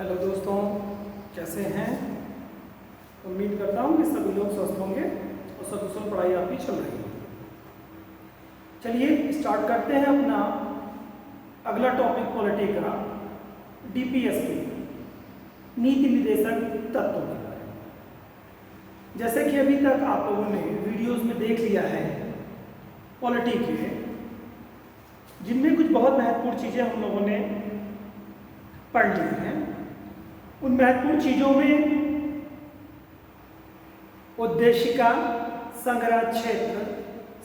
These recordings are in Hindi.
हेलो दोस्तों, कैसे हैं। उम्मीद करता हूँ कि सभी लोग स्वस्थ होंगे और सकुशल पढ़ाई आपकी चल रही है। चलिए स्टार्ट करते हैं अपना अगला टॉपिक पॉलिटी का, डीपीएसपी, नीति निर्देशक तत्वों के बारे में। जैसे कि अभी तक आप लोगों ने वीडियोस में देख लिया है पॉलिटी के, जिनमें कुछ बहुत महत्वपूर्ण चीज़ें हम लोगों ने पढ़ ली हैं। उन महत्वपूर्ण चीज़ों में उद्देशिका, संग्रह क्षेत्र,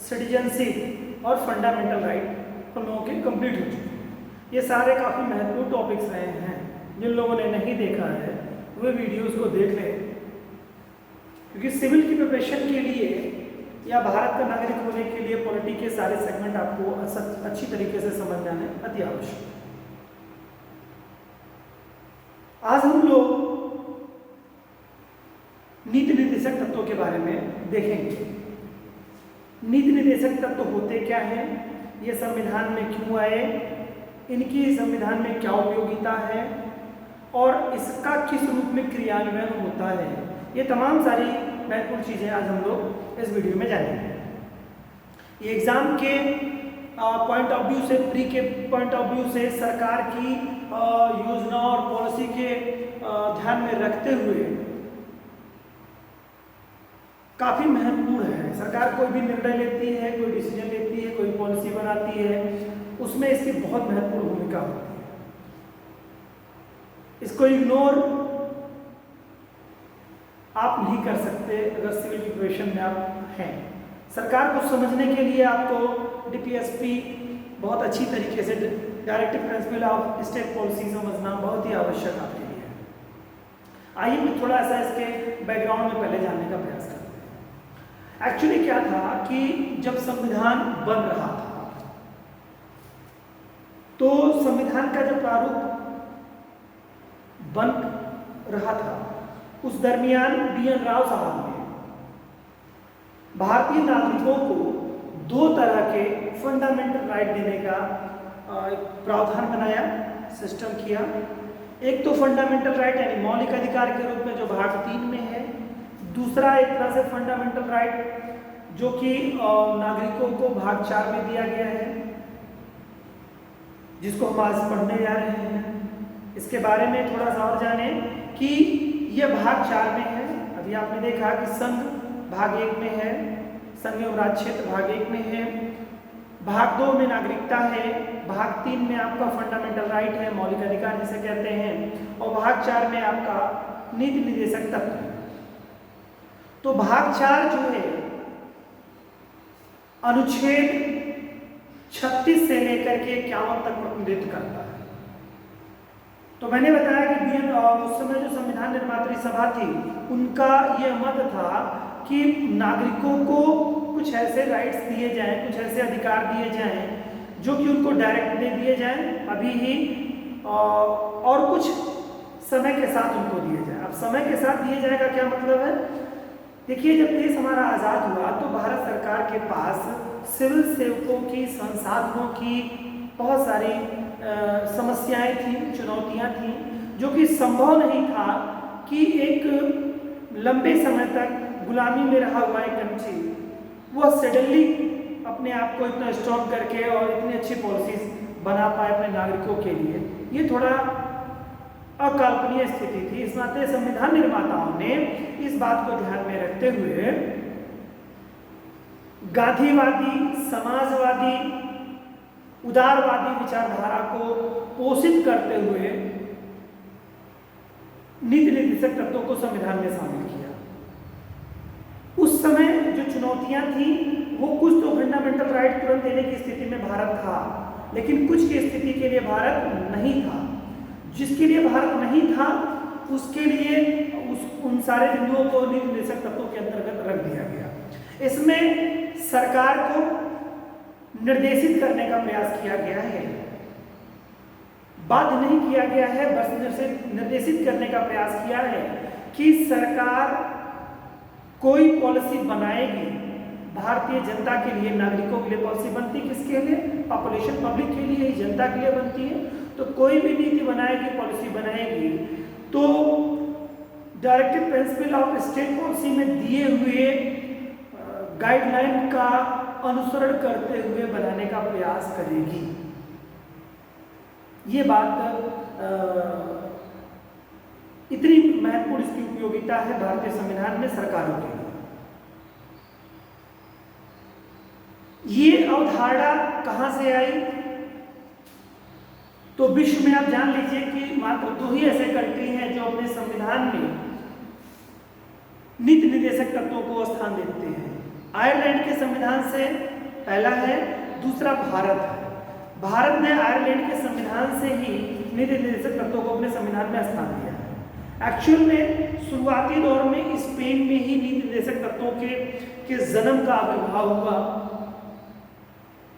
सिटीजनशिप और फंडामेंटल राइट हम लोगों के कंप्लीट हो चुके हैं। ये सारे काफ़ी महत्वपूर्ण टॉपिक्स रहे हैं। जिन लोगों ने नहीं देखा है वे वीडियोस को देख लें, क्योंकि सिविल की प्रिपरेशन के लिए या भारत का नागरिक होने के लिए पॉलिटी के सारे सेगमेंट आपको अच्छी तरीके से समझ जाने अति आवश्यक है। आज हम लोग नीति निर्देशक तत्वों के बारे में देखेंगे। नीति निर्देशक तत्व होते क्या हैं, ये संविधान में क्यों आए, इनकी संविधान में क्या उपयोगिता है और इसका किस रूप में क्रियान्वयन होता है, ये तमाम सारी महत्वपूर्ण चीज़ें आज हम लोग इस वीडियो में जानेंगे। ये एग्जाम के पॉइंट ऑफ व्यू से, प्री के पॉइंट ऑफ व्यू से, सरकार की योजना और पॉलिसी के ध्यान में रखते हुए काफ़ी महत्वपूर्ण है। सरकार कोई भी निर्णय लेती है, कोई डिसीजन लेती है, कोई पॉलिसी बनाती है, उसमें इसकी बहुत महत्वपूर्ण भूमिका होती है। इसको इग्नोर आप नहीं कर सकते अगर सिविल की प्रिपरेशन में आप हैं। सरकार को समझने के लिए आपको डीपीएसपी बहुत अच्छी तरीके से, directive principle of state policy समझना बहुत ही आवश्यक आपके लिए है। आइए मैं थोड़ा सा इसके बैकग्राउंड में पहले जानने का प्रयास करते हैं। एक्चुअली क्या था कि जब संविधान बन रहा था तो संविधान का जब प्रारूप बन रहा था उस दरमियान बी.एन. राव साहब ने भारतीय नागरिकों को दो तरह के फंडामेंटल राइट देने का प्रावधान बनाया, सिस्टम किया। एक तो फंडामेंटल राइट यानी मौलिक अधिकार के रूप में जो भाग 3 में है, दूसरा एक तरह से फंडामेंटल राइट जो कि नागरिकों को भाग 4 में दिया गया है, जिसको हम आज पढ़ने जा रहे हैं। इसके बारे में थोड़ा सा और जाने कि यह भाग 4 में है। अभी आपने देखा कि संघ भाग 1 में है, संघ एवं राज्य क्षेत्र भाग 1 में है, भाग 2 में नागरिकता है, भाग 3 में आपका फंडामेंटल राइट है, मौलिक अधिकार जिसे कहते हैं, और भाग 4 में आपका नीति निर्देशक तत्व है। तो भाग 4 जो है अनुच्छेद 36 से लेकर के 51 तक प्रतिनिधित्व करता है। तो मैंने बताया कि उस समय जो संविधान निर्मात्री सभा थी उनका यह मत था कि नागरिकों को कुछ ऐसे राइट्स दिए जाएं, कुछ ऐसे अधिकार दिए जाएं जो कि उनको डायरेक्ट दे दिए जाएं अभी ही, और कुछ समय के साथ उनको दिए जाएं। अब समय के साथ दिए जाए का क्या मतलब है? देखिए, जब देश हमारा आज़ाद हुआ तो भारत सरकार के पास सिविल सेवकों की, संसाधनों की बहुत सारी समस्याएं थी, चुनौतियां थी, जो कि संभव नहीं था कि एक लंबे समय तक गुलामी में रहा हुआ एक कंट्री वह सडनली अपने आप को इतना स्ट्रॉन्ग करके और इतनी अच्छी पॉलिसीज बना पाए अपने नागरिकों के लिए। ये थोड़ा अकल्पनीय स्थिति थी। इस नाते संविधान निर्माताओं ने इस बात को ध्यान में रखते हुए गांधीवादी, समाजवादी, उदारवादी विचारधारा को पोषित करते हुए नीति निर्देशक तत्वों को संविधान में शामिल किया। उस समय जो चुनौतियां थी वो कुछ तो फंडामेंटल राइट तुरंत देने की स्थिति में भारत था, लेकिन कुछ की स्थिति के लिए भारत नहीं था। जिसके लिए भारत नहीं था उसके लिए उन सारे बिंदुओं को नीति निर्देशक तत्वों के अंतर्गत रख दिया गया। इसमें सरकार को निर्देशित करने का प्रयास किया गया है, बाध्य नहीं किया गया है, बस निर्देशित करने का प्रयास किया है कि सरकार कोई पॉलिसी बनाएगी भारतीय जनता के लिए, नागरिकों के लिए पॉलिसी बनती किसके लिए? पॉपुलेशन, पब्लिक के लिए, जनता के लिए बनती है। तो कोई भी नीति बनाएगी, पॉलिसी बनाएगी, तो directive principle of state policy में दिए हुए गाइडलाइन का अनुसरण करते हुए बनाने का प्रयास करेगी। ये बात इतनी महत्वपूर्ण इसकी उपयोगिता है भारतीय संविधान में सरकारों के लिए। ये अवधारणा कहां से आई? तो विश्व में आप जान लीजिए कि मात्र 2 ही ऐसे कंट्री हैं जो अपने संविधान में नीति निर्देशक तत्वों को स्थान देते हैं। आयरलैंड के संविधान से पहला है, दूसरा भारत है। भारत ने आयरलैंड के संविधान से ही नीति निर्देशक तत्वों को अपने संविधान में स्थान दिया है। एक्चुअल में शुरुआती दौर में स्पेन में ही नीति निर्देशक तत्वों के जन्म का आविर्भाव हुआ,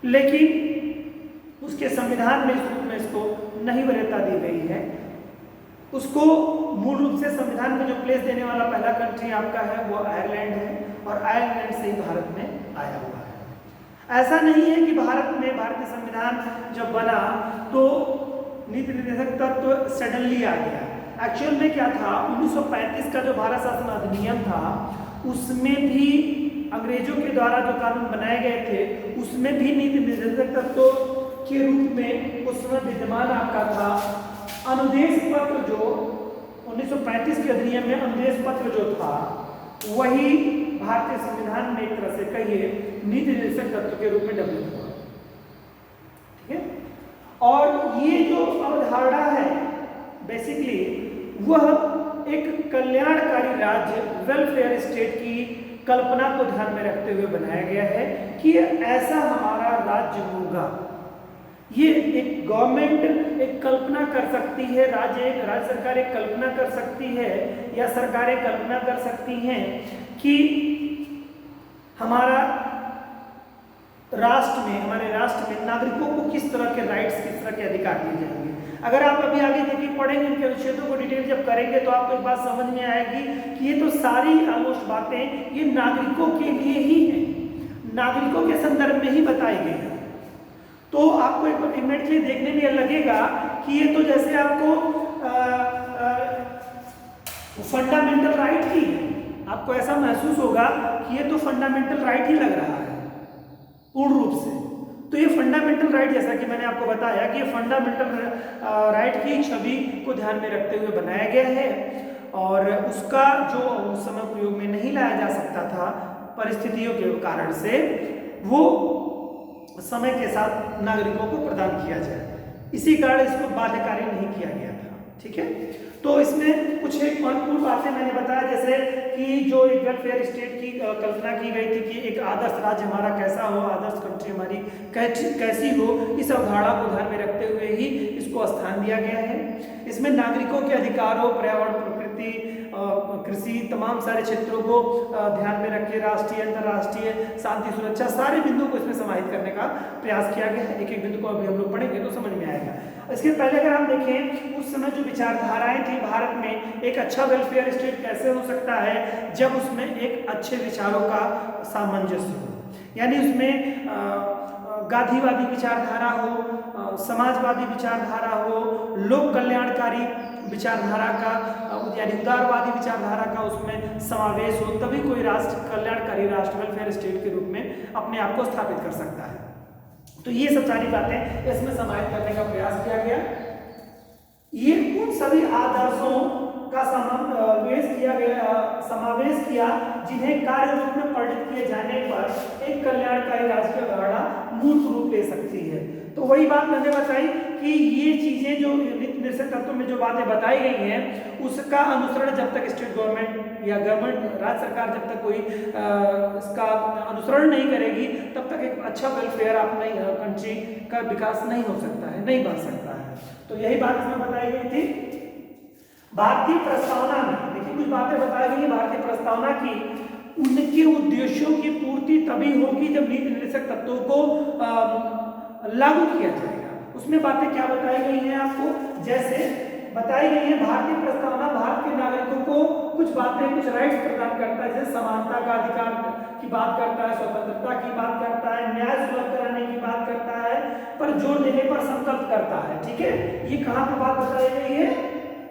लेकिन उसके संविधान में इस रूप में इसको नहीं वरीयता दी गई है। उसको मूल रूप से संविधान में जो प्लेस देने वाला पहला कंट्री आपका है वो आयरलैंड है, और आयरलैंड से ही भारत में आया हुआ है। ऐसा नहीं है कि भारत में भारतीय संविधान जब बना तो नीति निर्देशक तत्व सडनली आ गया। एक्चुअल में क्या था, 1935 का जो भारत शासन अधिनियम था उसमें भी अंग्रेजों के द्वारा जो कानून बनाए गए थे उसमें भी नीति निर्देशक तत्व के रूप में उस समय विद्यमान आपका था अनुदेश पत्र। जो 1935 के अधिनियम में अनुदेश पत्र जो था वही भारतीय संविधान में एक तरह से कहिए नीति निर्देशक तत्व के रूप में डेवलप हुआ। ठीक है, और ये जो अवधारणा है बेसिकली वह एक कल्याणकारी राज्य, वेलफेयर स्टेट की कल्पना को ध्यान में रखते हुए बनाया गया है कि ऐसा हमारा राज्य होगा। ये एक गवर्नमेंट एक कल्पना कर सकती है, राज्य सरकार एक कल्पना कर सकती है या सरकारें कल्पना कर सकती हैं कि हमारे राष्ट्र में नागरिकों को किस तरह के राइट्स, किस तरह के अधिकार दिए जाएंगे। अगर आप अभी आगे देखिए पढ़ेंगे इनके अनुच्छेदों को डिटेल जब करेंगे तो आपको एक बात समझ में आएगी कि ये तो सारी ऑलमोस्ट बातें ये नागरिकों के लिए ही हैं, नागरिकों के संदर्भ में ही बताई गई है। तो आपको एक इमीडिएटली देखने में लगेगा कि ये तो जैसे आपको फंडामेंटल राइट ही है, आपको ऐसा महसूस होगा कि ये तो फंडामेंटल राइट ही लग रहा है पूर्ण रूप से। तो ये फंडामेंटल राइट, जैसा कि मैंने आपको बताया कि ये फंडामेंटल राइट की छवि को ध्यान में रखते हुए बनाया गया है, और उसका जो उस समय प्रयोग में नहीं लाया जा सकता था परिस्थितियों के कारण से, वो समय के साथ नागरिकों को प्रदान किया जाए, इसी कारण इसको बाध्यकारी नहीं किया गया था। ठीक है, तो इसमें कुछ एक महत्वपूर्ण बातें मैंने बताया, जैसे कि जो एक वेलफेयर स्टेट की कल्पना की गई थी कि एक आदर्श राज्य हमारा कैसा हो, आदर्श कंट्री हमारी कैसी हो, इस अवधारणा को ध्यान में रखते हुए ही इसको स्थान दिया गया है। इसमें नागरिकों के अधिकारों, पर्यावरण, प्रकृति, कृषि, तमाम सारे क्षेत्रों को ध्यान में रखे राष्ट्रीय, अंतर्राष्ट्रीय शांति, सुरक्षा, सारे बिंदुओं को इसमें समाहित करने का प्रयास किया गया है। एक एक बिंदु को अभी हम लोग पढ़ेंगे तो समझ में आएगा। इसके पहले अगर हम देखें उस समय जो विचारधाराएं थी भारत में, एक अच्छा वेलफेयर स्टेट कैसे हो सकता है जब उसमें एक अच्छे विचारों का सामंजस्य हो, यानी उसमें गांधीवादी विचारधारा हो, समाजवादी विचारधारा हो, लोक कल्याणकारी विचारधारा का यानी उदारवादी विचारधारा का उसमें समावेश हो, तभी कोई राष्ट्र कल्याणकारी राष्ट्र वेलफेयर स्टेट के रूप में अपने आप को स्थापित कर सकता है। तो ये सब सारी बातें इसमें समाहित करने का प्रयास किया गया। ये उन सभी आदर्शों का समावेश किया जिन्हें कार्य रूप में परिणत किए जाने पर एक कल्याणकारी राज्य की अवधारणा मूल रूप ले सकती है। तो वही बात मैंने बताई कि ये चीजें जो नीति निर्देशक तत्व में जो बातें बताई गई हैं उसका अनुसरण जब तक स्टेट गवर्नमेंट या गवर्नमेंट राज्य सरकार जब तक कोई इसका अनुसरण नहीं करेगी तब तक एक अच्छा वेलफेयर अपने कंट्री का विकास नहीं हो सकता है, नहीं बन सकता है। तो यही बात इसमें बताई गई थी। भारतीय प्रस्तावना में देखिए कुछ बातें बताई गई है भारतीय प्रस्तावना की। उनके उद्देश्यों की पूर्ति तभी होगी जब नीति निर्देशक तत्वों को लागू किया जाएगा। उसमें बातें क्या बताई गई हैं आपको, जैसे बताई गई है भारतीय प्रस्तावना भारत के नागरिकों को कुछ बातें, कुछ राइट्स प्रदान करता है, जैसे समानता का अधिकार की बात करता है, स्वतंत्रता की बात करता है, न्याय सुलभ कराने की बात करता है, पर जोर देने पर संकल्प करता है। ठीक है, ये कहाँ पर बात बताई गई है?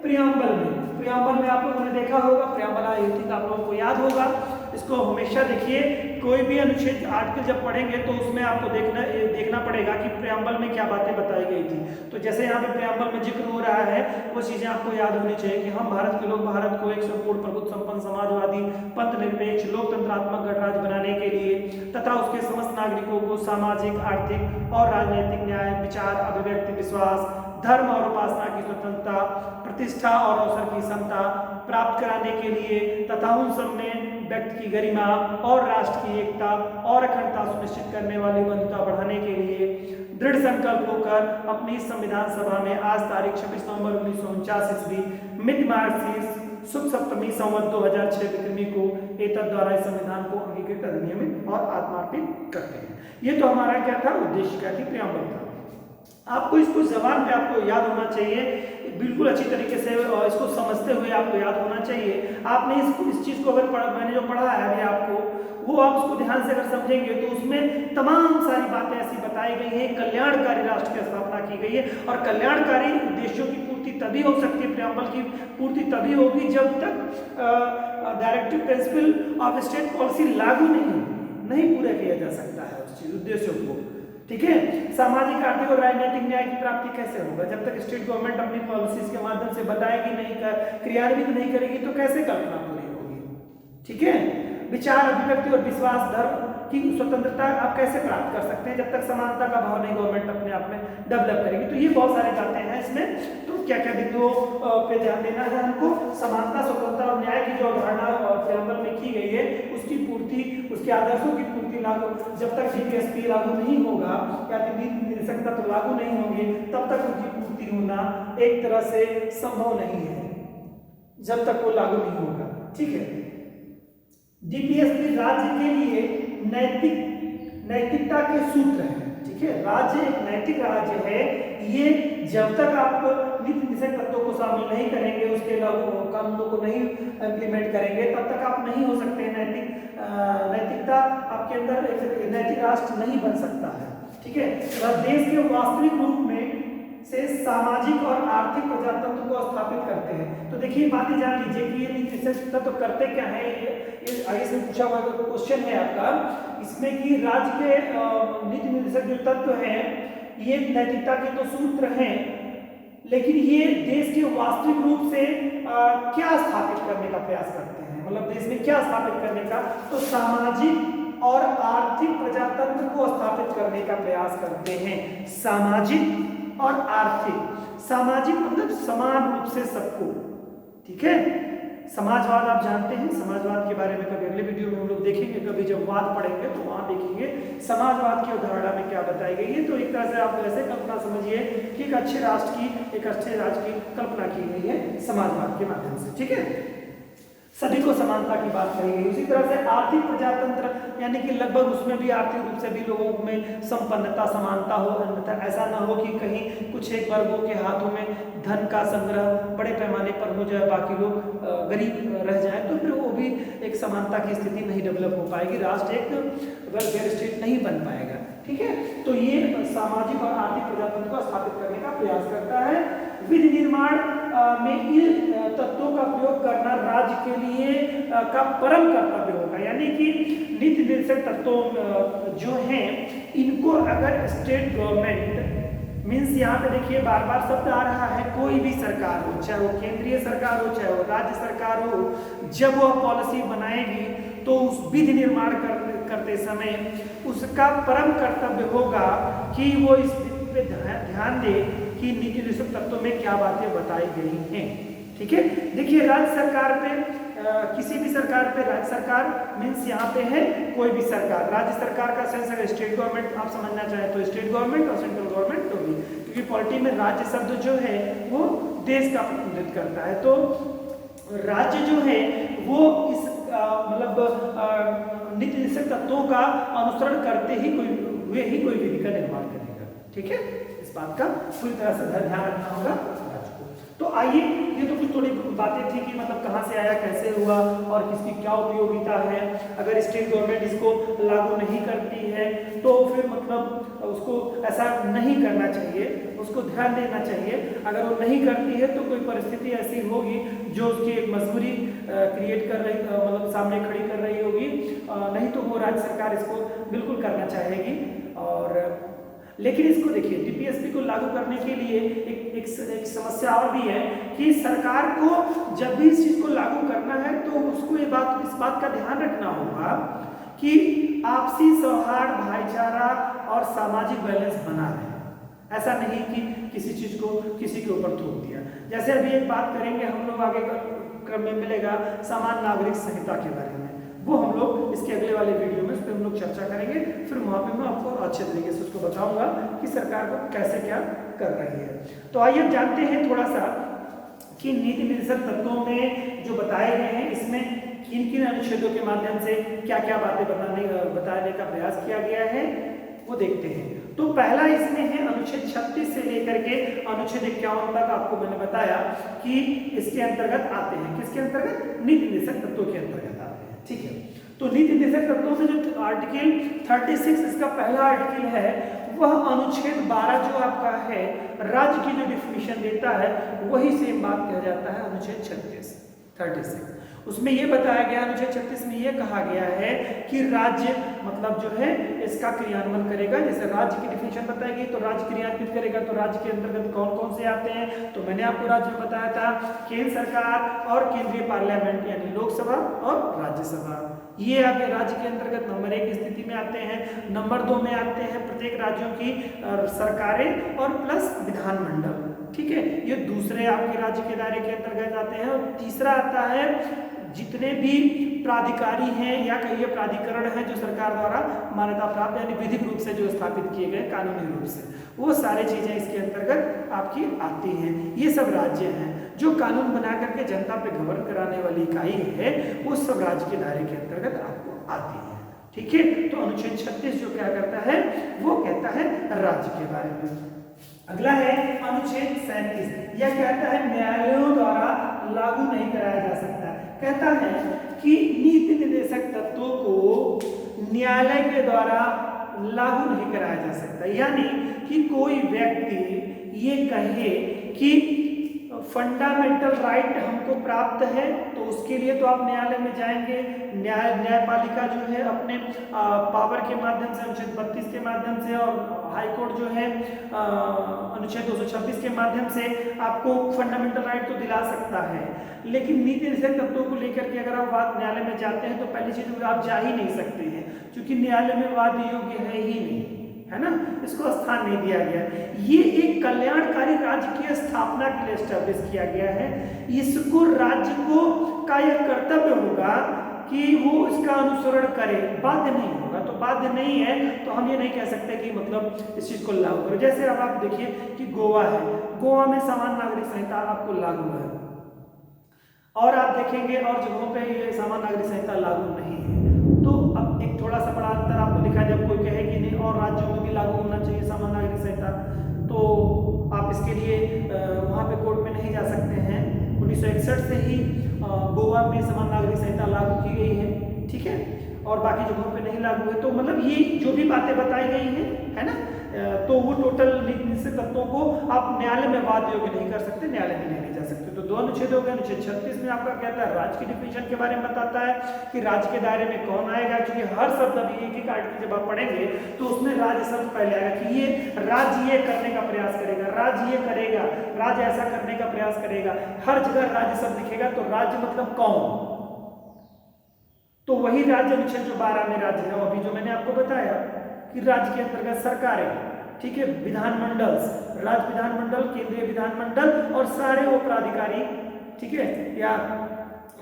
प्रियम्बल में। प्रियम्बल में आप लोगों ने देखा होगा, प्रियम्बल आई थिंक आप लोगों को याद होगा। इसको हमेशा देखिए, कोई भी अनुच्छेद आर्टिकल जब पढ़ेंगे तो उसमें आपको देखना पड़ेगा कि प्रियम्बल में क्या बातें बताई गई थी। तो जैसे यहाँ पे प्रियम्बल में जिक्र हो रहा है, वो चीजें आपको याद होनी चाहिए कि हम भारत के लोग भारत को एक संपूर्ण प्रभुत्व संपन्न समाजवादी पंथ निरपेक्ष लोकतंत्रात्मक गणराज्य बनाने के लिए तथा उसके समस्त नागरिकों को सामाजिक, आर्थिक और राजनीतिक न्याय, विचार, अभिव्यक्ति, विश्वास, धर्म और उपासना की स्वतंत्रता, प्रतिष्ठा और अवसर की समता प्राप्त कराने के लिए तथा उन सब में व्यक्ति की गरिमा और राष्ट्र की एकता और अखंडता सुनिश्चित करने वाली बंधुता बढ़ाने के लिए दृढ़ संकल्प होकर अपनी संविधान सभा में आज तारीख 26 नवंबर 1949 ईस्वी मिड मार्च शुभ सप्तमी संवत 2006 विक्रमी को एतद द्वारा इस संविधान को अंगीकृत, अधिनियमित और आत्मार्पित करते हैं। ये तो हमारा क्या था, उद्देश्य क्या थी, प्रियम्बल था। आपको इसको जबान पे आपको याद होना चाहिए, बिल्कुल अच्छी तरीके से इसको समझते हुए आपको याद होना चाहिए। आपने इस चीज को अगर मैंने जो पढ़ा है अभी आपको, वो आप उसको ध्यान से अगर समझेंगे तो उसमें तमाम सारी बातें ऐसी बताई गई हैं। कल्याणकारी राष्ट्र की स्थापना की गई है और कल्याणकारी उद्देश्यों की पूर्ति तभी हो सकती है, प्रियम्बल की पूर्ति तभी होगी जब तक directive principle of state policy लागू नहीं पूरा किया जा सकता है उस उद्देश्यों को। ठीक है, सामाजिक, आर्थिक और राजनीतिक न्याय की प्राप्ति कैसे होगा? जब तक स्टेट गवर्नमेंट अपनी पॉलिसीज के माध्यम से बताएगी नहीं, क्रियान्वित नहीं करेगी तो कैसे कल्पना पूरी होगी? ठीक है, विचार, अभिव्यक्ति और विश्वास, धर्म की स्वतंत्रता आप कैसे प्राप्त कर सकते हैं जब तक समानता का भाव नहीं गवर्नमेंट अपने आप में डेवलप करेगी? तो ये बहुत सारी बातें हैं इसमें, तो क्या क्या बिंदुओं पे ध्यान देना है हमको। समानता, स्वतंत्रता और न्याय की जो अवधारणा प्रियम्बल में की गई है उसकी पूर्ति, उसके आदर्शों की पूर्ति लागू, जब तक डीपीएसपी लागू नहीं होगा या नीति निर्देशक तत्व लागू नहीं होंगे तब तक उनकी पूर्ति होना एक तरह से संभव नहीं है, जब तक वो लागू नहीं होगा। ठीक है, डीपीएसपी राज्य के लिए नैतिकता के सूत्र है। ठीक है, राज्य एक नैतिक राज्य है, ये जब तक आप नीति निर्देशक तत्वों को शामिल नहीं करेंगे, उसके लागू कानूनों को नहीं इम्प्लीमेंट करेंगे, तब तक आप नहीं हो सकते। नैतिकता आपके अंदर एक नैतिक राष्ट्र नहीं बन सकता है। ठीक है, देश के वास्तविक रूप में से सामाजिक और आर्थिक प्रजातंत्र को स्थापित करते हैं। तो देखिए बातें जान लीजिए कि ये नीति निर्देशक तत्व करते क्या है। ये आगे से पूछा हुआ क्वेश्चन है आपका इसमें कि राज्य के नीति निर्देशक जो तत्व हैं ये नैतिकता के तो सूत्र हैं, लेकिन ये देश के वास्तविक रूप से क्या स्थापित करने का प्रयास करते हैं, मतलब देश में क्या स्थापित करने का, तो सामाजिक और आर्थिक प्रजातंत्र को स्थापित करने का प्रयास करते हैं। सामाजिक और आर्थिक, सामाजिक मतलब समान रूप से सबको। ठीक है, समाजवाद आप जानते हैं, समाजवाद के बारे में कभी अगले वीडियो में हम लोग देखेंगे, कभी जब वाद पढ़ेंगे तो वहां देखेंगे समाजवाद की अवधारणा में क्या बताई गई है। तो एक तरह से आप ऐसे कल्पना समझिए कि एक अच्छे राष्ट्र की, एक अच्छे राज्य की कल्पना की गई है समाजवाद के माध्यम से। ठीक है, सभी को समानता की बात कही गई। उसी तरह से आर्थिक प्रजातंत्र यानी कि लगभग उसमें भी आर्थिक रूप से भी लोगों में संपन्नता, समानता हो, अन्यथा ऐसा ना हो कि कहीं कुछ एक वर्गों के हाथों में धन का संग्रह बड़े पैमाने पर हो जाए, बाकी लोग गरीब रह जाए, तो फिर वो भी एक समानता की स्थिति नहीं डेवलप हो पाएगी, राष्ट्र एक वेलफेयर स्टेट नहीं बन पाएगा। ठीक है, तो ये सामाजिक और आर्थिक प्रजातंत्र को स्थापित करने का प्रयास करता है। विधि निर्माण में इन तत्वों का प्रयोग करना राज्य के लिए का परम कर्तव्य होगा, यानी कि नीति निर्देशक तत्वों जो हैं इनको अगर स्टेट गवर्नमेंट मीन्स यहाँ पे देखिए बार बार शब्द आ रहा है, कोई भी सरकार हो, चाहे वो केंद्रीय सरकार हो चाहे वो राज्य सरकार हो, जब वो पॉलिसी बनाएगी तो उस विधि निर्माण करते समय उसका परम कर्तव्य होगा कि वो इस पे ध्यान दे कि नीति निर्देशक तत्वों में क्या बातें बताई गई हैं। ठीक है, देखिए राज्य सरकार पे किसी भी सरकार पे, राज्य सरकार मीन्स यहाँ पे है कोई भी सरकार, राज्य सरकार का सेंस अगर स्टेट गवर्नमेंट आप समझना चाहे तो स्टेट गवर्नमेंट और सेंट्रल गवर्नमेंट तो भी, क्योंकि पॉलिटी में राज्य शब्द जो है वो देश का प्रतिनिधित्व करता है। तो राज्य जो है वो इस मतलब नीति निर्देशक तत्वों का अनुसरण करते ही कोई विधि का निर्माण करेगा। ठीक है, इस बात का पूरी तरह से ध्यान रखना होगा राज्य को। तो तो आइए, ये तो कुछ थोड़ी बातें थी कि मतलब कहाँ से आया, कैसे हुआ और किसकी क्या उपयोगिता है। अगर स्टेट गवर्नमेंट इसको लागू नहीं करती है तो फिर मतलब उसको ऐसा नहीं करना चाहिए, उसको ध्यान देना चाहिए। अगर वो नहीं करती है तो कोई परिस्थिति ऐसी होगी जो उसकी एक मजबूरी क्रिएट कर रही, मतलब सामने खड़ी कर रही होगी, नहीं तो वो राज्य सरकार इसको बिल्कुल करना चाहेगी। और लेकिन इसको देखिए, डीपीएसपी को लागू करने के लिए एक समस्या और भी है कि सरकार को जब भी इस चीज को लागू करना है तो उसको इस बात का ध्यान रखना होगा कि आपसी सौहार्द, भाईचारा और सामाजिक बैलेंस बना रहे। ऐसा नहीं कि किसी चीज को किसी के ऊपर थोप दिया। जैसे अभी एक बात करेंगे हम लोग, आगे क्रम में मिलेगा सामान्य नागरिक संहिता के बारे में, वो हम लोग इसके अगले वाले वीडियो में उस पर हम लोग चर्चा करेंगे। फिर वहाँ पे मैं आपको अच्छे तरीके से उसको बताऊंगा कि सरकार को कैसे क्या कर रही है। तो आइए जानते हैं थोड़ा सा कि नीति निर्देशक तत्वों में जो बताए गए हैं इसमें किन किन अनुच्छेदों के माध्यम से क्या क्या बातें बताने का प्रयास किया गया है, वो देखते हैं। तो पहला इसमें है अनुच्छेद 36 से लेकर के अनुच्छेद 51 तक, आपको मैंने बताया कि इसके अंतर्गत आते हैं। किसके अंतर्गत? नीति निर्देशक तत्वों के अंतर्गत आते हैं। ठीक है, तो नीति निर्देशक तत्वों से जो आर्टिकल 36 इसका पहला आर्टिकल है, वह अनुच्छेद 12 जो आपका है राज्य की जो डिफिनीशन देता है वही सेम बात कहा जाता है अनुच्छेद 36। उसमें यह बताया गया, अनुच्छेद 36 में यह कहा गया है कि राज्य मतलब जो है इसका क्रियान्वयन करेगा। जैसे राज्य की डिफिनीशन बताई गई तो राज्य क्रियान्वित करेगा, तो राज्य के अंतर्गत कौन कौन से आते हैं, तो मैंने आपको राज्य में बताया था केंद्र सरकार और केंद्रीय पार्लियामेंट यानी लोकसभा और राज्यसभा, ये आपके राज्य के अंतर्गत नंबर 1 स्थिति में आते हैं। नंबर 2 में आते हैं प्रत्येक राज्यों की सरकारें और प्लस विधानमंडल। ठीक है, ये दूसरे आपके राज्य के दायरे के अंतर्गत आते हैं। और तीसरा आता है जितने भी प्राधिकारी हैं या कहिए प्राधिकरण हैं जो सरकार द्वारा मान्यता प्राप्त यानी विधिक रूप से जो स्थापित किए गए कानूनी रूप से, वो सारे चीजें इसके अंतर्गत आपकी आती हैं। ये सब राज्य हैं जो कानून बना करके जनता पे गवर्न कराने वाली इकाई है, वो सब राज्य के दायरे के अंतर्गत आपको आती है। ठीक है, तो अनुच्छेद 36 जो क्या करता है वो कहता है राज्य के बारे में। अगला है अनुच्छेद 37, यह कहता है न्यायालयों द्वारा लागू नहीं कराया जा सकता। कहता है कि नीति निर्देशक तत्वों को न्यायालय के द्वारा लागू नहीं कराया जा सकता। यानी कि कोई व्यक्ति ये कहे कि फंडामेंटल राइट हमको प्राप्त है तो उसके लिए तो आप न्यायालय में जाएंगे, न्यायपालिका जो है अपने पावर के माध्यम से अनुच्छेद 32 के माध्यम से और हाई कोर्ट जो है अनुच्छेद 226 के माध्यम से आपको फंडामेंटल राइट तो दिला सकता है। लेकिन नीति निर्देशक तत्वों को लेकर के अगर आप वाद न्यायालय में जाते हैं तो पहली चीज आप जा ही नहीं सकते हैं, क्योंकि न्यायालय में वाद योग्य है ही नहीं, है ना, इसको स्थान नहीं दिया गया। ये एक कल्याणकारी राज्य की स्थापना के लिए एस्टैब्लिश किया गया है। इसको राज्य को का यह कर्तव्य होगा कि वो इसका अनुसरण करे, बाध्य नहीं होगा। तो बाध्य नहीं है तो हम ये नहीं कह सकते कि मतलब इस चीज को लागू करो। जैसे अब आप देखिए कि गोवा है, गोवा में सामान्य नागरिक संहिता आपको लागू है, और आप देखेंगे और जगहों पे ये सामान्य नागरिक संहिता लागू नहीं है। तो अब एक थोड़ा सा बड़ा अंतर आपको दिखाई दे, जब कोई कहे कि नहीं और राज्यों में भी लागू होना चाहिए सामान्य नागरिक संहिता, तो आप इसके लिए वहाँ पे कोर्ट में नहीं जा सकते हैं। 1961 से ही गोवा में सामान्य नागरिक संहिता लागू की गई है, ठीक है, और बाकी जगहों पे नहीं लागू है। तो मतलब ये जो भी बातें बताई गई हैं, है ना, तो वो टोटल नीति निर्देशक तत्वों को आप न्यायालय में वाद योग्य नहीं कर सकते, न्यायालय में नहीं जा सकते। तो दो अनुच्छेद हो गए। अनुच्छेद 36 में आपका कहता है राज्य की डिफिनीशन के बारे में बताता है कि राज्य के दायरे में कौन आएगा, क्योंकि हर शब्द अभी एक एक आर्टिकल जब आप पढ़ेंगे तो उसमें राज्य शब्द पहले आएगा कि ये राज्य ये करने का प्रयास करेगा, राज्य ये करेगा, राज्य ऐसा करने का प्रयास करेगा। हर जगह राज्य शब्द दिखेगा तो राज्य मतलब कौन, तो वही राज्य अनुच्छेद जो 12 में राज्य है, अभी जो मैंने आपको बताया कि राज्य के अंतर्गत सरकारें, ठीक है, विधानमंडल, राज्य विधानमंडल, केंद्रीय विधानमंडल और सारे वो प्राधिकारी, ठीक है, या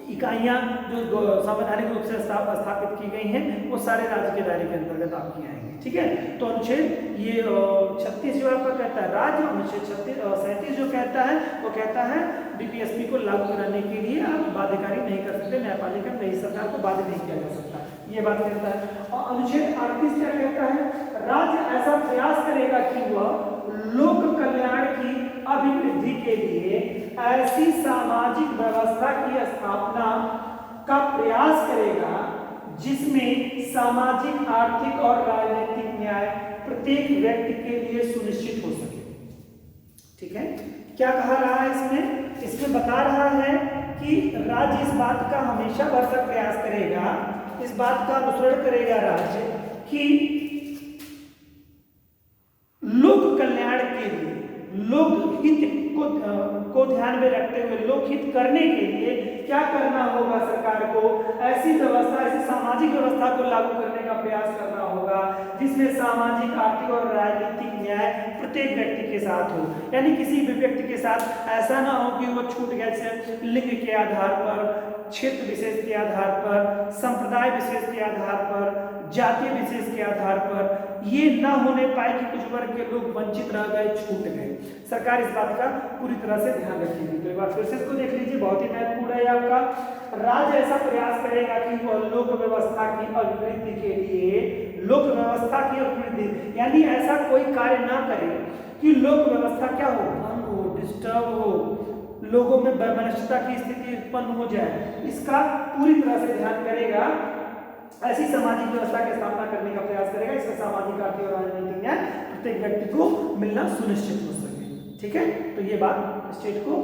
इकाइयां जो संवैधानिक रूप से स्थापित की गई हैं, वो सारे राज्य के दायरे के अंतर्गत आपकी आएंगे। ठीक है, तो अनुच्छेद ये 36 जो आपका कहता है राज्य, अनुच्छेद 37 जो कहता है वो कहता है डीपीएसपी को लागू कराने के लिए आप बाध्यकारी नहीं कर सकते, न्यायपालिका नई सरकार को बाध्य नहीं किया जा सकता, ये बात कहता है। और अनुच्छेद 38 क्या कहता है, राज्य ऐसा प्रयास करेगा कि वह लोक कल्याण की अभिवृद्धि के लिए ऐसी सामाजिक व्यवस्था की स्थापना का प्रयास करेगा जिसमें सामाजिक, आर्थिक और राजनीतिक न्याय प्रत्येक व्यक्ति के लिए सुनिश्चित हो सके। ठीक है, क्या कहा रहा है इसमें? इसमें बता रहा है कि राज्य इस बात का हमेशा भरसक प्रयास करेगा, इस बात का अनुसरण करेगा राज्य कि लोक कल्याण के लिए, लोक हित को ध्यान में रखते हुए, लोक हित करने के लिए क्या करना होगा सरकार को? ऐसी व्यवस्था, ऐसी सामाजिक व्यवस्था को लागू करने का प्रयास करना होगा जिसमें सामाजिक, आर्थिक और राजनीतिक न्याय प्रत्येक व्यक्ति के साथ हो। यानी किसी भी व्यक्ति के साथ ऐसा ना हो कि वो छूट गया, जैसे लिंग के आधार पर, क्षेत्र विशेष के आधार पर, संप्रदाय विशेष के आधार पर, जातीय विशेष के आधार पर ये ना होने पाए कि कुछ वर्ग के लोग वंचित रह गए, छूट गए। सरकार इस बात का पूरी तरह से ध्यान रखेगी। तो एक बार फिर से इसको देख लीजिए, बहुत ही महत्वपूर्ण है आपका। राज्य ऐसा प्रयास करेगा कि वह लोक व्यवस्था की अभिवृद्धि के लिए, लोक व्यवस्था की अभिवृद्धि यानी ऐसा कोई कार्य ना करे कि लोक व्यवस्था क्या हो, भंग हो, डिस्टर्ब हो, लोगों में वैमनस्यता की स्थिति उत्पन्न हो जाए, इसका पूरी तरह से ध्यान करेगा। ऐसी सामाजिक व्यवस्था की स्थापना करने का प्रयास करेगा, इसका सामाजिक, आर्थिक और राजनीतिक न्याय प्रत्येक व्यक्ति को मिलना सुनिश्चित हो सके। ठीक है, तो ये बात स्टेट को,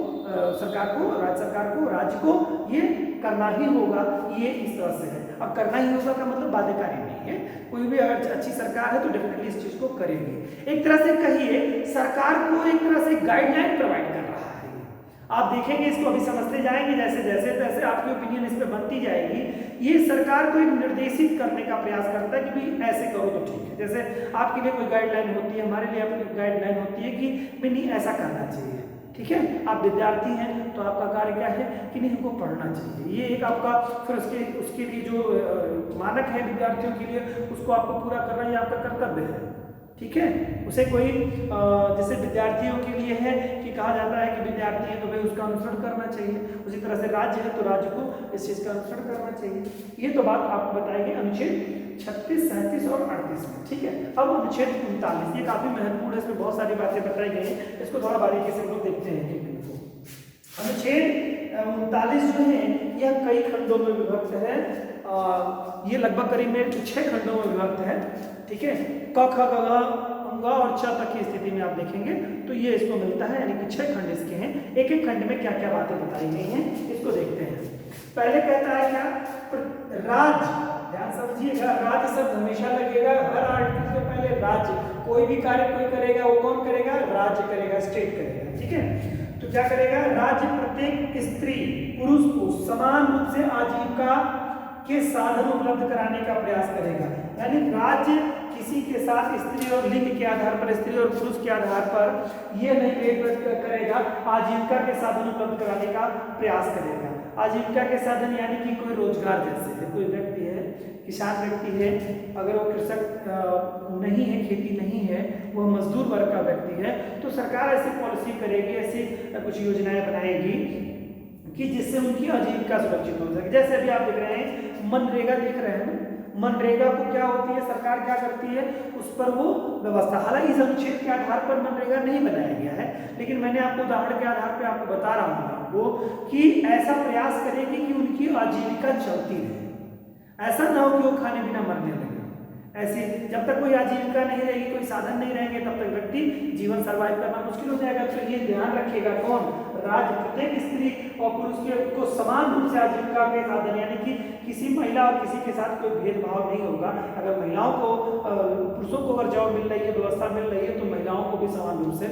सरकार को, राज्य सरकार को, राज्य को ये करना ही होगा। ये इस तरह से है। अब करना ही होगा का मतलब बाध्यकारी नहीं है, कोई भी अगर अच्छी सरकार है तो डेफिनेटली इस चीज को करेगी। एक तरह से कहिए सरकार को एक तरह से गाइडलाइन प्रोवाइड कर रहा है। आप देखेंगे, इसको अभी समझते जाएंगे, जैसे जैसे तैसे आपकी ओपिनियन इस पर बनती जाएगी। ये सरकार को एक निर्देशित करने का प्रयास करता है कि भाई ऐसे करो तो ठीक है। जैसे आपके लिए कोई गाइडलाइन होती है, हमारे लिए अपनी गाइडलाइन होती है कि भाई नहीं ऐसा करना चाहिए। ठीक है, आप विद्यार्थी हैं तो आपका कार्य क्या है कि नहीं, हमको पढ़ना चाहिए। ये एक आपका, फिर उसके लिए जो मानक है विद्यार्थियों के लिए, उसको आपको पूरा करना ये आपका कर्तव्य है। ठीक है, उसे कोई जैसे विद्यार्थियों के लिए है कि कहा जाता है कि विद्यार्थी है तो भाई उसका अनुसरण करना चाहिए, उसी तरह से राज्य है तो राज्य को इस चीज़ का अनुसरण करना चाहिए। ये तो बात आपको बताएगी अनुच्छेद 36, 37 और 38 में। ठीक है, अब अनुच्छेद 39, ये काफी महत्वपूर्ण है, इसमें बहुत सारी बातें बताई गई हैं, इसको थोड़ा बारीकी से हम लोग देखते हैं। अनुच्छेद 39 जो है यह कई खंडों में विभक्त है, ये लगभग करीब में 6 खंडों में विभक्त है। ठीक है, क ख ग घ और च तक की स्थिति में आप देखेंगे तो ये इसको मिलता है, यानी कि 6 खंड इसके हैं। एक एक खंड में क्या क्या बातें बताई गई हैं इसको देखते हैं। पहले कहता है क्या, राज्य, ध्यान समझिएगा, राज्य शब्द हमेशा लगेगा हर आर्टिकल के पहले। राज्य, कोई भी कार्य कोई करेगा, वो कौन करेगा? राज्य करेगा, स्टेट करेगा। ठीक है, तो क्या करेगा? राज्य प्रत्येक स्त्री पुरुष को समान रूप से आजीविका के साधन उपलब्ध कराने का प्रयास करेगा। यानी राज्य किसी के साथ स्त्री और लिंग के आधार पर, स्त्री और पुरुष के आधार पर ये नहीं भेदभाव करेगा, आजीविका के साधन उपलब्ध कराने का प्रयास करेगा। आजीविका के साधन यानी कि कोई रोजगार, जैसे है कोई व्यक्ति है, किसान व्यक्ति है, अगर वो कृषक नहीं है, खेती नहीं है, वह मजदूर वर्ग का व्यक्ति है, तो सरकार ऐसी पॉलिसी करेगी, ऐसी कुछ योजनाएं बनाएगी कि जिससे उनकी आजीविका सुरक्षित हो सके। जैसे अभी आप देख रहे हैं मनरेगा, देख रहे हैं, मनरेगा को क्या होती है, सरकार क्या करती है, उस पर वो व्यवस्था, हालांकि इस अनुच्छेद के आधार पर मनरेगा नहीं बनाया गया है, लेकिन मैंने आपको उदाहरण के आधार पर आपको बता रहा हूँ आपको कि ऐसा प्रयास करेगी कि उनकी आजीविका चलती रहे। ऐसा ना हो कि वो खाने बिना मरने लगे। ऐसे जब तक कोई आजीविका नहीं रहेगी, कोई साधन नहीं रहेंगे, तब तक व्यक्ति जीवन सर्वाइव करना मुश्किल हो जाएगा। तो ये ध्यान रखेगा कौन? राज्य प्रत्येक स्त्री और पुरुष को समान रूप से आजीविका के साधन, यानी कि किसी महिला और किसी के साथ कोई भेदभाव नहीं होगा। अगर महिलाओं को, पुरुषों को अगर जॉब मिल रही है, व्यवस्था मिल रही है, तो महिलाओं को भी समान रूप से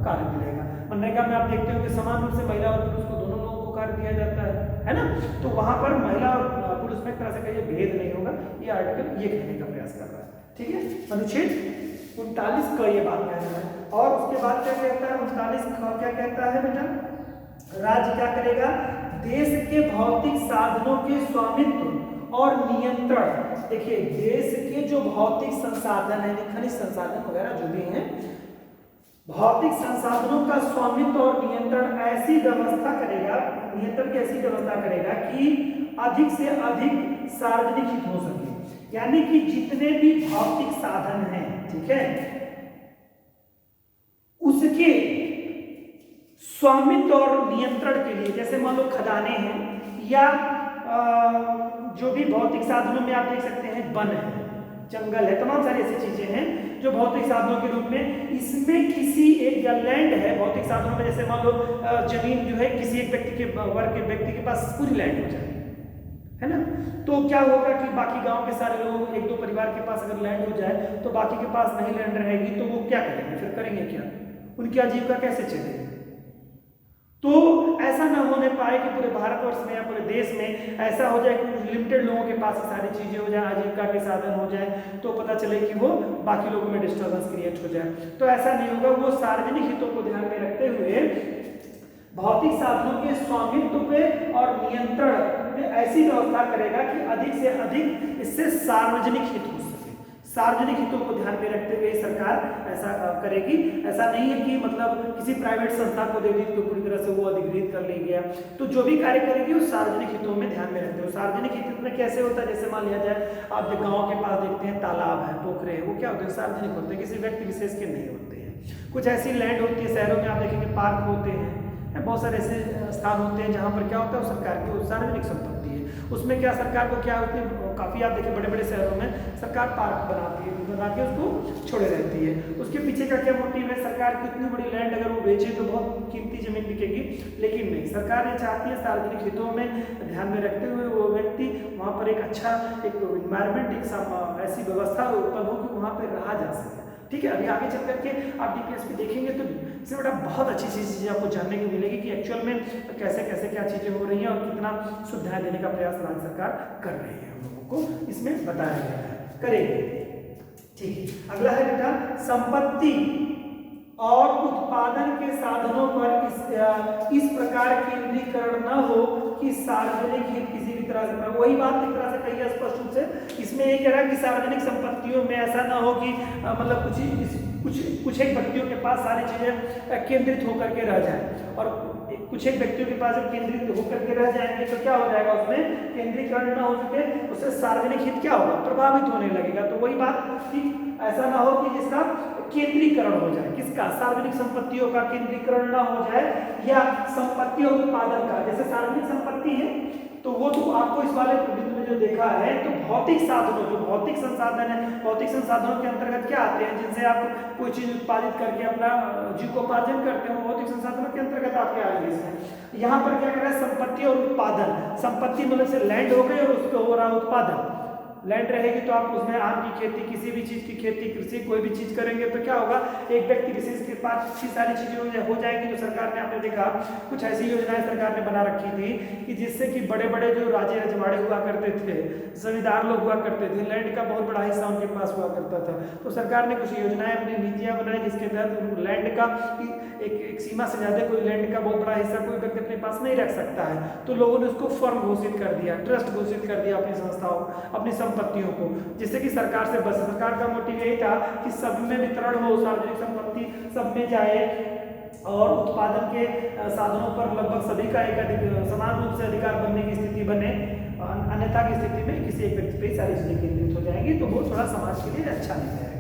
कार्य मिलेगा। मनरेगा में आप देखते हो कि समान रूप से महिला और पुरुष को, दोनों लोगों को कार्य दिया जाता है ना। तो वहां पर महिला और पुरुष में एक तरह से कहिए भेद नहीं होगा। ये आर्टिकल ये कहने का प्रयास कर रहा है। ठीक है, अनुच्छेद 39 का ये बात कह रहा है। और उसके बाद क्या कहता है 39 क्या कहता है बेटा? राज्य क्या करेगा? देश के भौतिक साधनों के स्वामित्व और नियंत्रण। देखिए, देश के जो भौतिक संसाधन है, खनिज संसाधन वगैरह जो भी हैं, भौतिक संसाधनों का स्वामित्व और नियंत्रण ऐसी व्यवस्था करेगा, नियंत्रण की ऐसी व्यवस्था करेगा कि अधिक से अधिक सार्वजनिक हित हो सके। यानी कि जितने भी भौतिक साधन हैं, ठीक है, उसके स्वामित्व और नियंत्रण के लिए, जैसे मान लो खदानें हैं या जो भी भौतिक साधनों में आप देख सकते हैं वन है, जंगल है, तमाम सारी ऐसी चीजें हैं जो भौतिक साधनों के रूप में, इसमें किसी एक या लैंड है भौतिक साधनों में, जैसे मान लो जमीन जो है किसी एक व्यक्ति के व्यक्ति के पास पूरी लैंड हो जाए, है ना, तो क्या होगा कि बाकी गांव के सारे लोग, एक दो परिवार के पास अगर लैंड हो जाए तो बाकी के पास नहीं लैंड रहेगी, तो वो क्या करेंगे, फिर करेंगे क्या, उनकी आजीविका कैसे चलेगी। तो ऐसा ना होने पाए कि पूरे भारतवर्ष में या पूरे देश में ऐसा हो जाए कि कुछ लिमिटेड लोगों के पास सारी चीजें हो जाए, आजीविका के साधन हो जाए, तो पता चले कि वो बाकी लोगों में डिस्टर्बेंस क्रिएट हो जाए। तो ऐसा नहीं होगा, वो सार्वजनिक हितों को ध्यान में रखते हुए भौतिक साधनों के स्वामित्व पे और नियंत्रण पे ऐसी व्यवस्था करेगा कि अधिक से अधिक इससे सार्वजनिक हित हो सके। सार्वजनिक हितों को ध्यान में रखते हुए सरकार ऐसा करेगी। ऐसा नहीं है कि मतलब किसी प्राइवेट संस्था को दे दी तो पूरी तरह से वो अधिग्रहित कर ली गया। तो जो भी कार्य करेगी वो सार्वजनिक हितों में ध्यान में रखते हुए। सार्वजनिक हित में कैसे होता है, जैसे मान लिया जाए आप जो गाँव के पास देखते हैं तालाब है, पोखरे है, वो क्या होते हैं, सार्वजनिक होते हैं, किसी व्यक्ति विशेष के नहीं होते हैं। कुछ ऐसी लैंड होती है, शहरों में आप देखेंगे पार्क होते हैं, बहुत सारे ऐसे स्थान होते हैं जहाँ पर क्या होता है वो सरकार की सार्वजनिक संपत्ति है। उसमें क्या सरकार को क्या होती है, काफ़ी आप देखिए बड़े बड़े शहरों में सरकार पार्क बना के उसको छोड़े रहती है। उसके पीछे का क्या मोटिव है, सरकार की इतनी बड़ी लैंड अगर वो बेचे तो बहुत कीमती जमीन बिकेगी, लेकिन नहीं, सरकार ये चाहती है सार्वजनिक हितों में ध्यान में रखते हुए वो व्यक्ति वहाँ पर एक अच्छा एक इन्वायरमेंट, एक ऐसी व्यवस्था उत्पन्न हो कि वहाँ पर रहा जा सके। ठीक है, अभी आगे चल करके आप डीपीएस पे देखेंगे तो इससे बड़ा बहुत अच्छी चीज़ें आपको जानने को मिलेगी कि एक्चुअल में कैसे कैसे क्या चीज़ें हो रही हैं और कितना सुविधाएं देने का प्रयास राज्य सरकार कर रही है, हम लोगों को इसमें बताया गया है, करेंगे। ठीक है, अगला है बेटा संपत्ति और उत्पादन के साधनों पर इस प्रकार केंद्रीकरण न हो कि सार्वजनिक हित किसी भी तरह से, वही बात एक तरह से कही स्पष्ट रूप से इसमें ये कह रहा है कि सार्वजनिक संपत्तियों में ऐसा ना हो कि मतलब कुछ एक व्यक्तियों के पास सारी चीजें केंद्रित होकर के रह जाए, और कुछ एक व्यक्तियों के पास जब केंद्रित होकर के रह जाएंगे तो क्या हो जाएगा, उसमें केंद्रीकरण ना हो सके, उससे सार्वजनिक हित क्या होगा, प्रभावित होने लगेगा। तो वही बात कि ऐसा ना हो कि जिसका केंद्रीकरण हो जाए, किसका, सार्वजनिक संपत्तियों का केंद्रीकरण ना हो जाए, या संपत्ति और उत्पादन का, जैसे सार्वजनिक संपत्ति है तो वो तो आपको इस वाले बिंदु में जो देखा है, तो भौतिक साधनों, जो भौतिक संसाधन है, भौतिक संसाधनों के अंतर्गत क्या आते हैं, जिनसे आप कोई चीज उत्पादित करके अपना जीविकोपार्जन करते हो, भौतिक संसाधनों के अंतर्गत आपके आएंगे इसमें। यहाँ पर क्या कर रहा है, संपत्ति और उत्पादन। संपत्ति मतलब से लैंड हो गई और उस पर हो रहा उत्पादन। लैंड रहेगी तो आप उसमें आम की खेती, किसी भी चीज़ की खेती, कृषि कोई भी चीज़ करेंगे तो क्या होगा, एक व्यक्ति विशेष के पास अच्छी सारी चीज़ें हो जाएंगी। जो सरकार ने, आपने देखा कुछ ऐसी योजनाएं सरकार ने बना रखी थी कि जिससे कि बड़े बड़े जो राजे रजवाड़े हुआ करते थे, जमींदार लोग हुआ करते थे, लैंड का बहुत बड़ा हिस्सा उनके पास हुआ करता था, तो सरकार ने कुछ योजनाएं, अपनी नीतियाँ बनाई जिसके तहत लैंड का एक सीमा से ज़्यादा कोई लैंड का बहुत बड़ा हिस्सा कोई व्यक्ति अपने पास नहीं रख सकता है। तो लोगों ने उसको फर्म घोषित कर दिया, ट्रस्ट घोषित कर दिया अपनी संस्थाओं, अपनी संपत्तियों को, जिससे कि सरकार से बस, सरकार का मोटिव यही था कि सब में वितरण हो, सार्वजनिक संपत्ति सब में जाए और उत्पादन के साधनों पर लगभग सभी का एक समान रूप से अधिकार बनने की स्थिति बने। अन्यथा की स्थिति में किसी एक व्यक्ति पे सारी चीजें केंद्रित हो जाएंगी, तो वो थोड़ा समाज के लिए अच्छा नहीं रहेगा।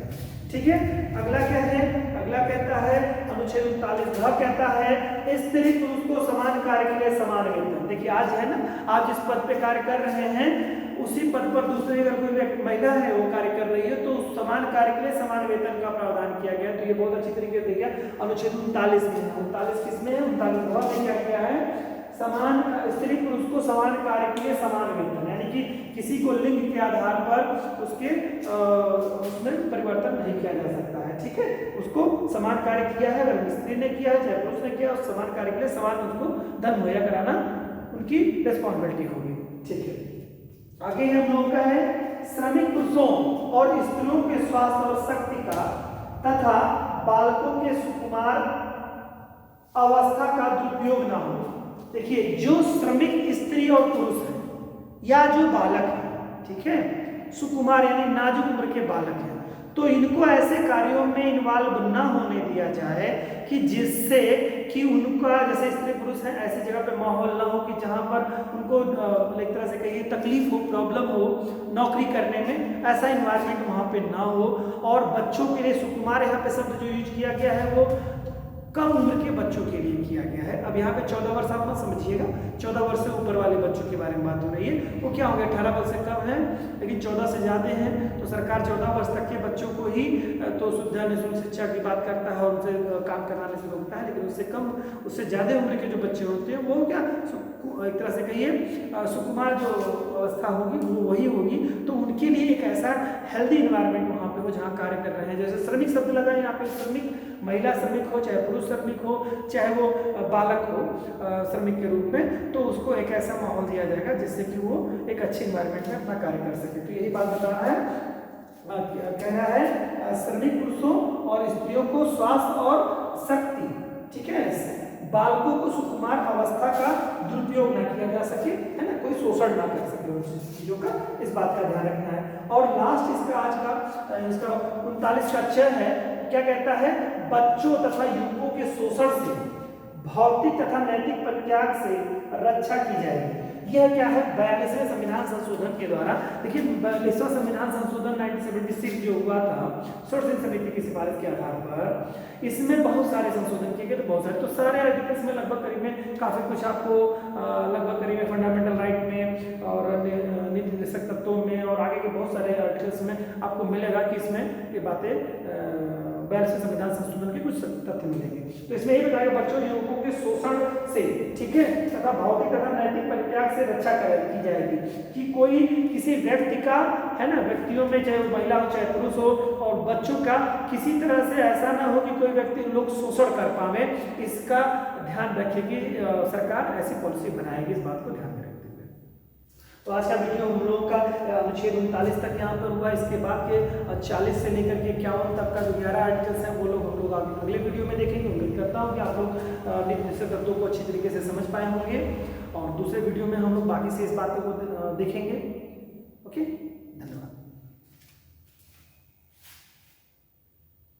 ठीक है, अगला क्या है, अगला कहता है अनुच्छेद 39 कहता है स्त्री पुरुष को समान कार्य के लिए समान वेतन। देखिए आज है ना, आप जिस पद पे कार्य कर रहे हैं उसी पद पर दूसरी अगर कोई महिला है वो कार्य कर रही है तो समान कार्य के लिए समान वेतन का प्रावधान किया गया। तो ये बहुत अच्छी तरीके से देखिए अनुच्छेद 39 में, 39 किसमें है, 39 में क्या किया है, समान स्त्री पुरुष को समान कार्य के लिए समान वेतन, यानी कि किसी को लिंग के आधार पर उसके उसमें परिवर्तन नहीं किया जा सकता है। ठीक है, उसको समान कार्य किया है, अगर स्त्री ने किया है चाहे पुरुष ने किया, उस समान कार्य के लिए समान उसको धन मुहैया कराना उनकी रिस्पॉन्सिबिलिटी होगी। ठीक है, आगे हम लोगों का है श्रमिक पुरुषों और स्त्रियों के स्वास्थ्य और शक्ति का तथा बालकों के सुकुमार अवस्था का दुरुपयोग न हो। देखिए जो श्रमिक स्त्री और पुरुष है या जो बालक है, ठीक है, सुकुमार यानी नाजुक उम्र के बालक है, तो इनको ऐसे कार्यों में इन्वॉल्व न होने दिया जाए कि जिससे कि उनका, जैसे स्त्री पुरुष है, ऐसी जगह पे माहौल ना हो कि जहाँ पर उनको एक तरह से कहिए तकलीफ हो, प्रॉब्लम हो नौकरी करने में, ऐसा इन्वायरमेंट वहाँ पे ना हो। और बच्चों के लिए सुकुमार यहाँ पे शब्द जो यूज किया गया है वो कम उम्र के बच्चों के लिए किया गया है। अब यहाँ पे 14 वर्ष आप मत समझिएगा, 14 वर्ष से ऊपर वाले बच्चों के बारे में बात हो रही है। वो क्या हो गया, 18 वर्ष से कम है लेकिन 14 से ज़्यादा हैं, तो सरकार 14 वर्ष तक के बच्चों को ही तो शुद्ध निःशुल्क शिक्षा की बात करता है और उनसे काम कराने से रोकता है। लेकिन उससे कम, उससे ज़्यादा उम्र के जो बच्चे होते हैं वो क्या, एक तरह से कहिए सुकुमार जो अवस्था होगी वो वही होगी, तो उनके लिए एक ऐसा हेल्दी इन्वायरमेंट वहाँ पे वो जहाँ कार्य कर रहे हैं। जैसे श्रमिक शब्द लगा है यहाँ पे, श्रमिक महिला श्रमिक हो चाहे पुरुष श्रमिक हो चाहे वो बालक हो श्रमिक के रूप में, तो उसको एक ऐसा माहौल दिया जाएगा जिससे कि वो एक अच्छे इन्वायरमेंट में अपना कार्य कर सके। तो यही बात बता रहा है, कह रहा है श्रमिक पुरुषों और स्त्रियों को स्वास्थ्य और शक्ति, ठीक है, बालकों को सुकुमार अवस्था का दुरुपयोग न किया जा सके, है ना, कोई शोषण ना कर सके उन चीजों का, इस बात का ध्यान रखना है। और लास्ट इसका आज का इसका 39 का च है, क्या कहता है, बच्चों तथा युवकों के शोषण से, भौतिक तथा नैतिक परित्याग से रक्षा की जाएगी। यह क्या है, 42वें संविधान संशोधन के द्वारा। देखिए 42वां संविधान संशोधन 1976 जो हुआ था सर्वसम्मति समिति की सिफारिश के आधार पर, इसमें बहुत सारे संशोधन किए गए, तो बहुत सारे, तो सारे आर्टिकल्स में लगभग करीब में काफी कुछ आपको लगभग करीब में फंडामेंटल राइट में और नीति निर्देशक तत्वों में और आगे के बहुत सारे आर्टिकल्स में आपको मिलेगा कि इसमें ये बातें 42वें संविधान संशोधन के कुछ तथ्य मिलेंगे। तो इसमें यही बताया बच्चों युवकों के शोषण से, ठीक है, तथा भौतिक तथा नैतिक परित्याग से रक्षा की जाएगी कि कोई किसी व्यक्ति का, है ना, व्यक्तियों में चाहे वो महिला हो चाहे पुरुष हो और बच्चों का किसी तरह से ऐसा ना हो कि कोई व्यक्ति लोग शोषण कर पावे, इसका ध्यान रखेगी सरकार, ऐसी पॉलिसी बनाएगी, इस बात को ध्यान में रखते हुए। तो आज का वीडियो हम लोगों का अनुच्छेद 39 तक यहाँ पर हुआ। इसके बाद के 40 से लेकर के 51 तक का जो 11 आर्टिकल्स हैं वो लोग हम लोग अगले वीडियो में देखेंगे। उम्मीद करता हूँ कि आप लोग नीति निर्देशक तत्वों को अच्छी तरीके से समझ पाए होंगे और दूसरे वीडियो में हम लोग बाकी से इस बातों को देखेंगे। ओके, धन्यवाद।